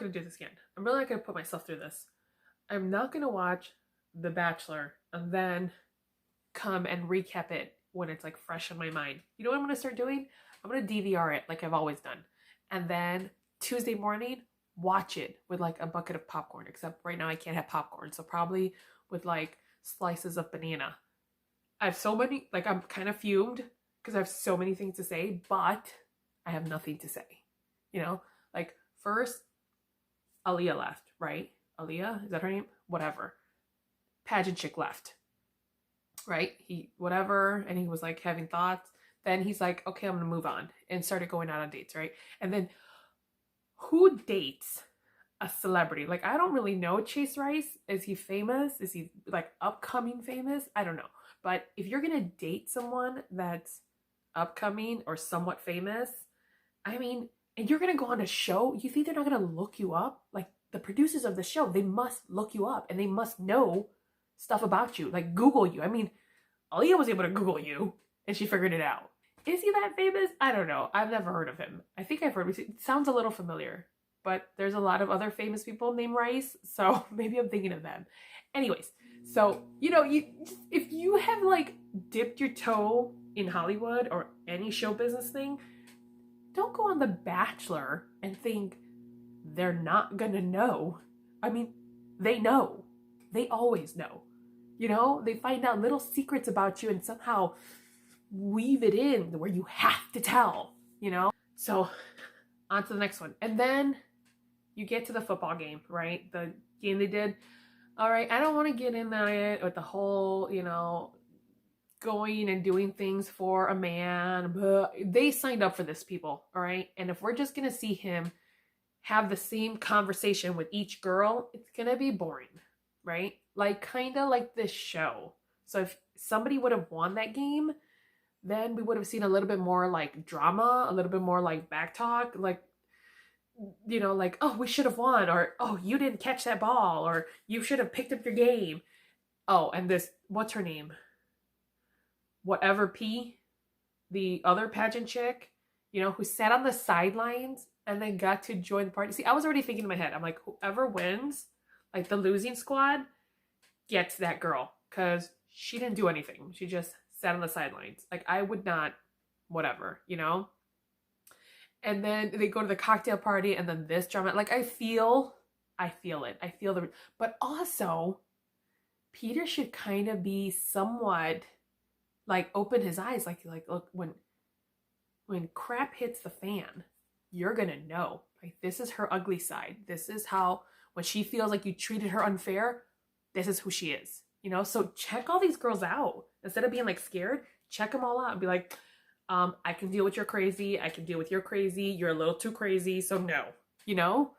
going to do this again. I'm really not going to put myself through this. I'm not going to watch The Bachelor and then come and recap it when it's like fresh in my mind. You know what I'm going to start doing? I'm going to DVR it like I've always done. And then Tuesday morning, watch it with like a bucket of popcorn. Except right now I can't have popcorn. So probably with like slices of banana. I have so many, like I'm kind of fumed because I have so many things to say, but I have nothing to say. You know, like first, Aaliyah left, right? Aaliyah, is that her name? Whatever. Pageant chick left, right? He, whatever, and he was like having thoughts. Then he's like, okay, I'm gonna move on, and started going out on dates, right? And then who dates a celebrity? Like, I don't really know Chase Rice. Is he famous? Is he like upcoming famous? I don't know. But if you're gonna date someone that's upcoming or somewhat famous, I mean, and you're gonna go on a show, you think they're not gonna look you up? Like the producers of the show, they must look you up and they must know stuff about you, like Google you. I mean, Aaliyah was able to Google you and she figured it out. Is he that famous? I don't know. I've never heard of him. I think I've heard, it sounds a little familiar, but there's a lot of other famous people named Rice, so maybe I'm thinking of them. Anyways, so, you know, if you have like dipped your toe in Hollywood or any show business thing, don't go on The Bachelor and think they're not gonna know. I mean, they know. They always know. You know, they find out little secrets about you and somehow weave it in where you have to tell, you know? So, on to the next one. And then you get to the football game, right? The game they did. All right, I don't want to get in it with the whole, you know, going and doing things for a man, but they signed up for this, people, all right? And if we're just going to see him have the same conversation with each girl, it's going to be boring, right? Like, kind of like this show. So if somebody would have won that game, then we would have seen a little bit more like drama, a little bit more like back talk, like, you know, like, oh, we should have won, or, oh, you didn't catch that ball, or you should have picked up your game. Oh, and this, what's her name? Whatever P, the other pageant chick, you know, who sat on the sidelines and then got to join the party. See, I was already thinking in my head, I'm like, whoever wins, like the losing squad, gets that girl, because she didn't do anything. She just sat on the sidelines. Like, I would not, whatever, you know? And then they go to the cocktail party and then this drama. Like, I feel it. I feel the, but also Peter should kind of be somewhat like open his eyes. Like, look, when crap hits the fan, you're going to know, like, this is her ugly side. This is how, when she feels like you treated her unfair, this is who she is, you know? So check all these girls out. Instead of being like scared, check them all out and be like, I can deal with your crazy. I can deal with your crazy. You're a little too crazy. So no, you know?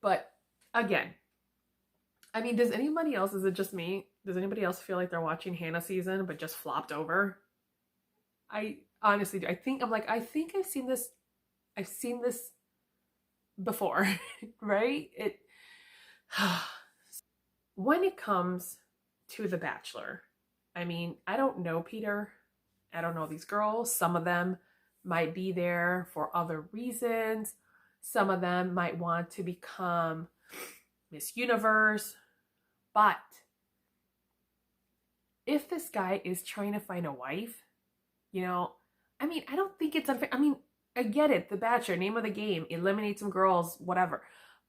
But again, I mean, does anybody else, is it just me? Does anybody else feel like they're watching Hannah season, but just flopped over? I honestly do. I think I've seen this. I've seen this before, right? When it comes to The Bachelor, I mean, I don't know Peter. I don't know these girls. Some of them might be there for other reasons. Some of them might want to become Miss Universe. But if this guy is trying to find a wife, you know, I mean, I don't think it's unfair. I mean, I get it. The Bachelor, name of the game, eliminate some girls, whatever.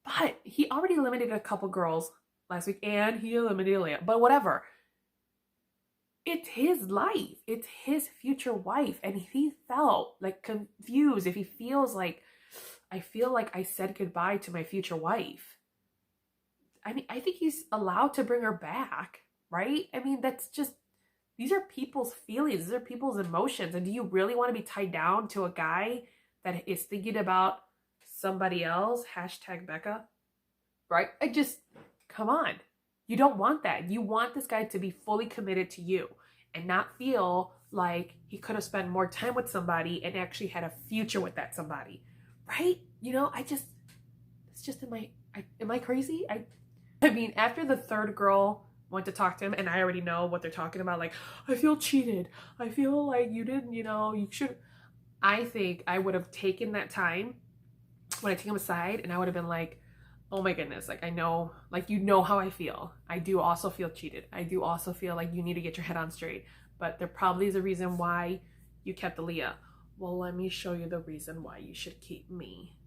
But he already eliminated a couple girls last week and he eliminated Leah. But whatever. It's his life. It's his future wife. And if he felt like confused, if he feels like, I feel like I said goodbye to my future wife, I mean, I think he's allowed to bring her back, right? I mean, that's just, these are people's feelings. These are people's emotions. And do you really want to be tied down to a guy that is thinking about somebody else? Hashtag Becca, right? Come on. You don't want that. You want this guy to be fully committed to you and not feel like he could have spent more time with somebody and actually had a future with that somebody, right? You know, it's just am I crazy? I mean, after the third girl went to talk to him, and I already know what they're talking about, like, I feel cheated. I feel like you didn't, you know, you should. I think I would have taken that time when I take him aside and I would have been like, oh my goodness, like I know, like you know how I feel. I do also feel cheated. I do also feel like you need to get your head on straight. But there probably is a reason why you kept Aaliyah. Well, let me show you the reason why you should keep me.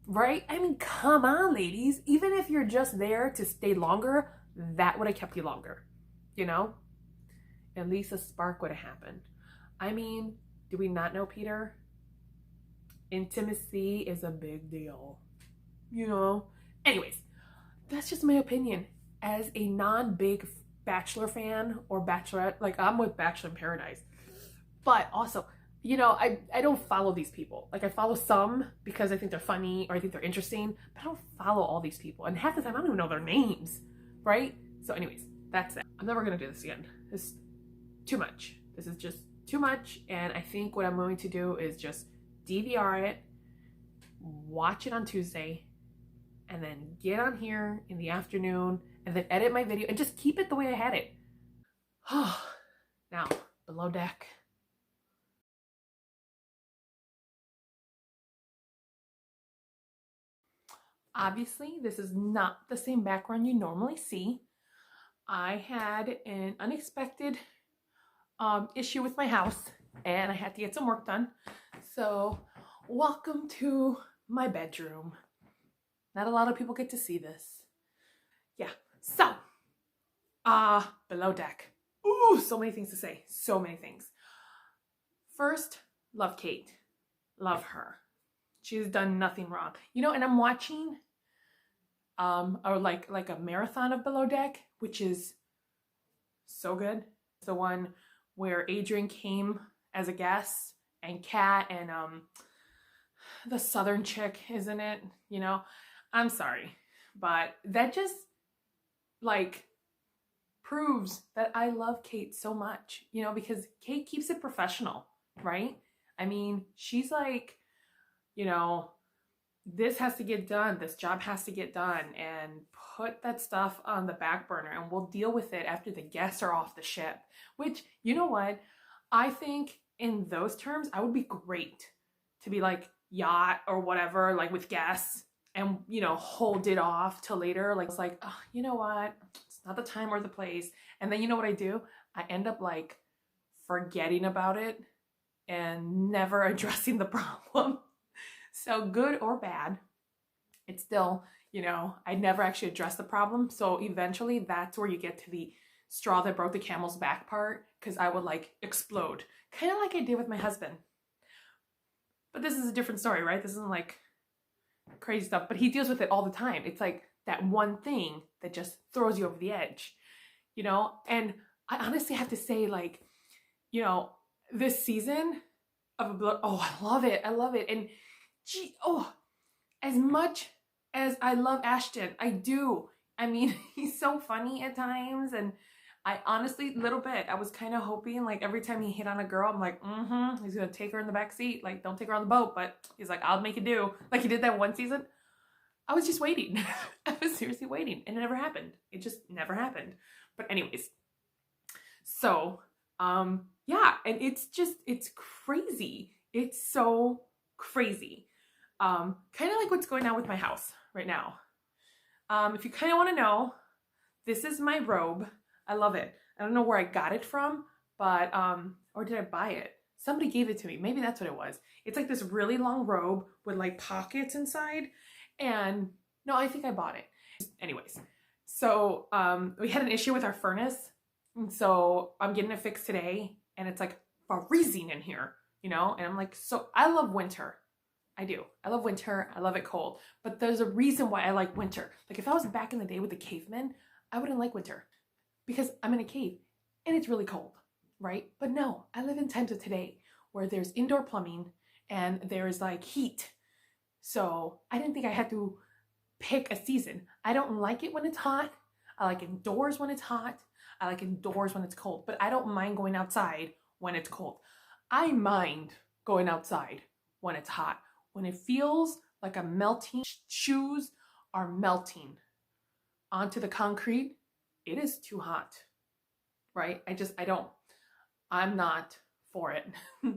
Right? I mean, come on, ladies. Even if you're just there to stay longer, that would have kept you longer. You know? At least a spark would have happened. I mean, do we not know Peter? Intimacy is a big deal. You know? Anyways, that's just my opinion. As a non-big Bachelor fan or Bachelorette, like I'm with Bachelor in Paradise. But also, you know, I don't follow these people. Like I follow some because I think they're funny or I think they're interesting, but I don't follow all these people. And half the time I don't even know their names, right? So anyways, that's it. I'm never gonna do this again. It's too much. This is just too much. And I think what I'm going to do is just DVR it, watch it on Tuesday, and then get on here in the afternoon and then edit my video and just keep it the way I had it. Now, Below Deck. Obviously, this is not the same background you normally see. I had an unexpected issue with my house and I had to get some work done. So, welcome to my bedroom. Not a lot of people get to see this. Yeah, so, Below Deck. Ooh, so many things to say. So many things. First, love Kate. Love her. She's done nothing wrong. You know, and I'm watching or like a marathon of Below Deck, which is so good. It's the one where Adrian came as a guest and Kat and the southern chick is in it, you know. I'm sorry, but that just like proves that I love Kate so much, you know, because Kate keeps it professional, right? I mean, she's like, you know, this has to get done, this job has to get done, and put that stuff on the back burner and we'll deal with it after the guests are off the ship. Which, you know what? I think in those terms, I would be great to be like yacht or whatever, like with guests and, you know, hold it off till later. Like, it's like, oh, you know what? It's not the time or the place. And then you know what I do? I end up like forgetting about it and never addressing the problem. So good or bad, it's still, you know, I never actually addressed the problem. So eventually that's where you get to the straw that broke the camel's back part, because I would like explode, kind of like I did with my husband. But this is a different story, right? This isn't like crazy stuff, but he deals with it all the time. It's like that one thing that just throws you over the edge, you know? And I honestly have to say, like, you know, this season of oh, I love it. I love it. And gee, oh, as much as I love Ashton, I do. I mean, he's so funny at times. And I honestly, little bit, I was kind of hoping like every time he hit on a girl, I'm like, he's going to take her in the back seat. Like, don't take her on the boat. But he's like, I'll make it do. Like he did that one season. I was just waiting. I was seriously waiting. And it never happened. It just never happened. But anyways, so, yeah. And it's crazy. It's so crazy. Kind of like what's going on with my house right now. If you kind of want to know, this is my robe. I love it. I don't know where I got it from, but, or did I buy it? Somebody gave it to me. Maybe that's what it was. It's like this really long robe with like pockets inside. And no, I think I bought it. Anyways, so, we had an issue with our furnace. And so I'm getting it fixed today and it's like freezing in here, you know? And I'm like, so I love winter. I do. I love winter. I love it cold. But there's a reason why I like winter. Like if I was back in the day with the cavemen, I wouldn't like winter because I'm in a cave and it's really cold, right? But no, I live in times of today where there's indoor plumbing and there's like heat. So I didn't think I had to pick a season. I don't like it when it's hot. I like indoors when it's hot. I like indoors when it's cold, but I don't mind going outside when it's cold. I mind going outside when it's hot. When it feels like I'm melting, shoes are melting onto the concrete, it is too hot, right? I'm not for it.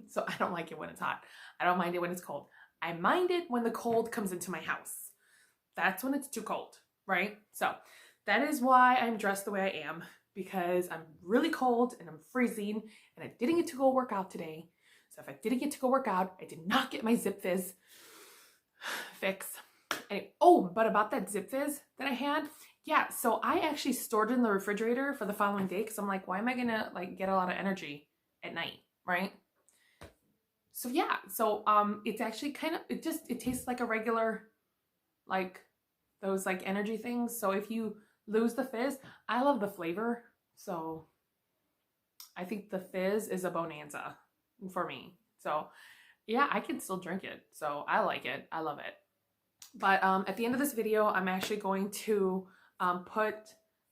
So I don't like it when it's hot. I don't mind it when it's cold. I mind it when the cold comes into my house. That's when it's too cold, right? So that is why I'm dressed the way I am, because I'm really cold and I'm freezing and I didn't get to go work out today. So if I didn't get to go work out, I did not get my Zip Fizz fix. Oh, but about that Zip Fizz that I had, yeah, so I actually stored it in the refrigerator for the following day because I'm like, why am I gonna like get a lot of energy at night, right? So yeah, so it's actually kind of, it tastes like a regular, like those like energy things. So if you lose the fizz, I love the flavor, so I think the fizz is a bonanza for me. So yeah, I can still drink it, so I like it, I love it. But at the end of this video, I'm actually going to put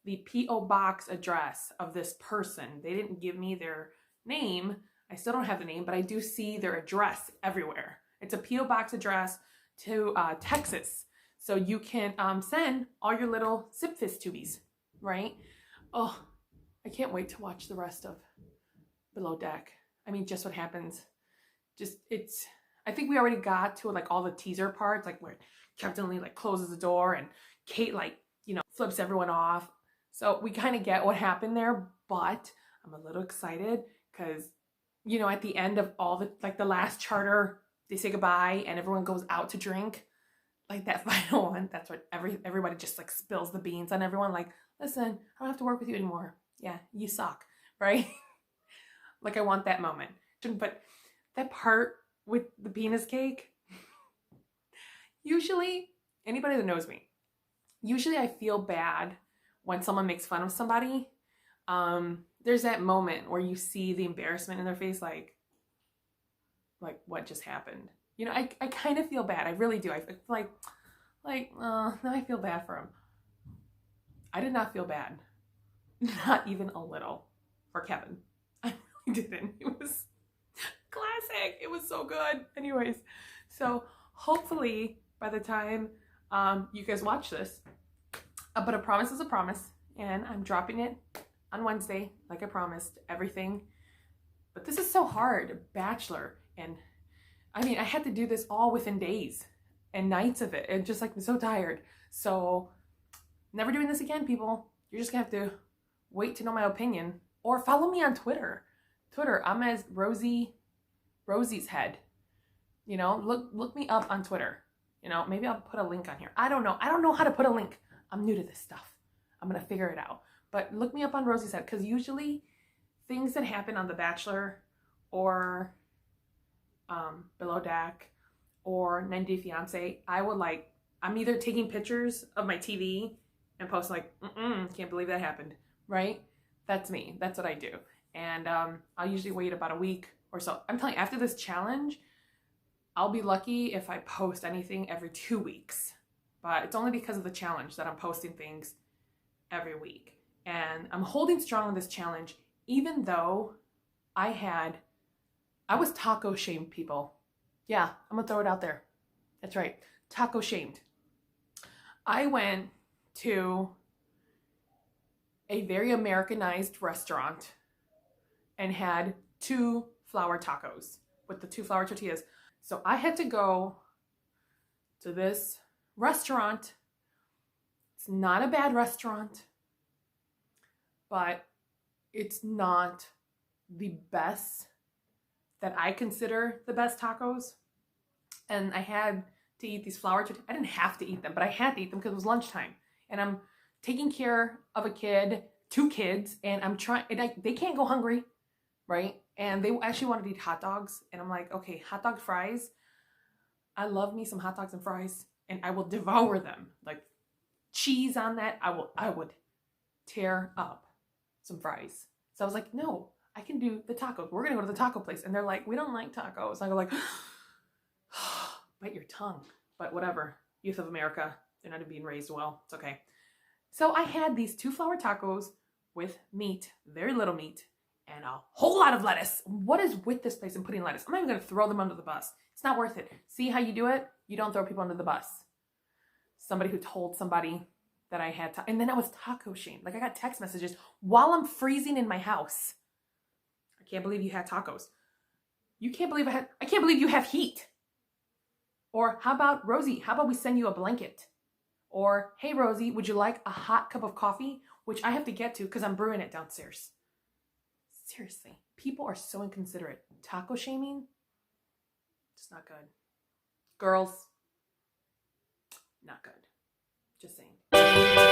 the P.O. box address of this person. They didn't give me their name. I still don't have the name, but I do see their address everywhere. It's a P.O. box address to Texas. So you can send all your little Zip Fizz tubies, right? Oh, I can't wait to watch the rest of Below Deck. I mean, just what happens. I think we already got to like all the teaser parts, like where Captain Lee like closes the door and Kate like, flips everyone off. So we kind of get what happened there, but I'm a little excited because, at the end of all the last charter, they say goodbye and everyone goes out to drink. Like that final one, that's what everybody just like spills the beans on everyone. Like, listen, I don't have to work with you anymore. Yeah, you suck, right? Like I want that moment. But that part with the penis cake, usually, anybody that knows me, usually I feel bad when someone makes fun of somebody. There's that moment where you see the embarrassment in their face, like what just happened? I kind of feel bad. I really do. I feel like, now I feel bad for him. I did not feel bad. Not even a little for Kevin. I really didn't. It was classic. It was so good. Anyways, so hopefully by the time you guys watch this, but a promise is a promise, and I'm dropping it on Wednesday, like I promised, everything. But this is so hard, Bachelor, and I mean, I had to do this all within days and nights of it, and just like I'm so tired. So never doing this again, people. You're just gonna have to wait to know my opinion, or follow me on Twitter. I'm as Rosy's head. Look me up on Twitter. Maybe I'll put a link on here. I don't know how to put a link. I'm new to this stuff. I'm gonna figure it out. But look me up on Rosy's head, because usually things that happen on The Bachelor or Below Deck or 90 Day Fiance, I'm either taking pictures of my TV and post like, can't believe that happened, right? That's me. That's what I do. And I'll usually wait about a week or so. I'm telling you, after this challenge, I'll be lucky if I post anything every 2 weeks. But it's only because of the challenge that I'm posting things every week. And I'm holding strong on this challenge, even though I was taco shamed, people. Yeah, I'm gonna throw it out there. That's right, taco shamed. I went to a very Americanized restaurant and had 2 flour tacos with the 2 flour tortillas. So I had to go to this restaurant. It's not a bad restaurant, but it's not the best that I consider the best tacos. And I had to eat these flour tortillas. I didn't have to eat them, but I had to eat them because it was lunchtime. And I'm taking care of a kid, 2 kids, and I'm trying, and they can't go hungry, right? And they actually wanted to eat hot dogs. And I'm like, okay, hot dog fries. I love me some hot dogs and fries, and I will devour them. Like cheese on that, I would tear up some fries. So I was like, no, I can do the tacos. We're gonna go to the taco place. And they're like, we don't like tacos. I go like, bite your tongue. But whatever, youth of America, they're not being raised well. It's okay. So I had these 2 flour tacos with meat, very little meat, and a whole lot of lettuce. What is with this place and putting lettuce? I'm not even gonna throw them under the bus. It's not worth it. See how you do it? You don't throw people under the bus. Somebody who told somebody that I had, and then I was taco shamed. Like I got text messages while I'm freezing in my house. I can't believe you had tacos. I can't believe you have heat. Or how about, Rosy, how about we send you a blanket? Or, hey, Rosie, would you like a hot cup of coffee? Which I have to get to because I'm brewing it downstairs. Seriously, people are so inconsiderate. Taco shaming? It's not good. Girls, not good. Just saying.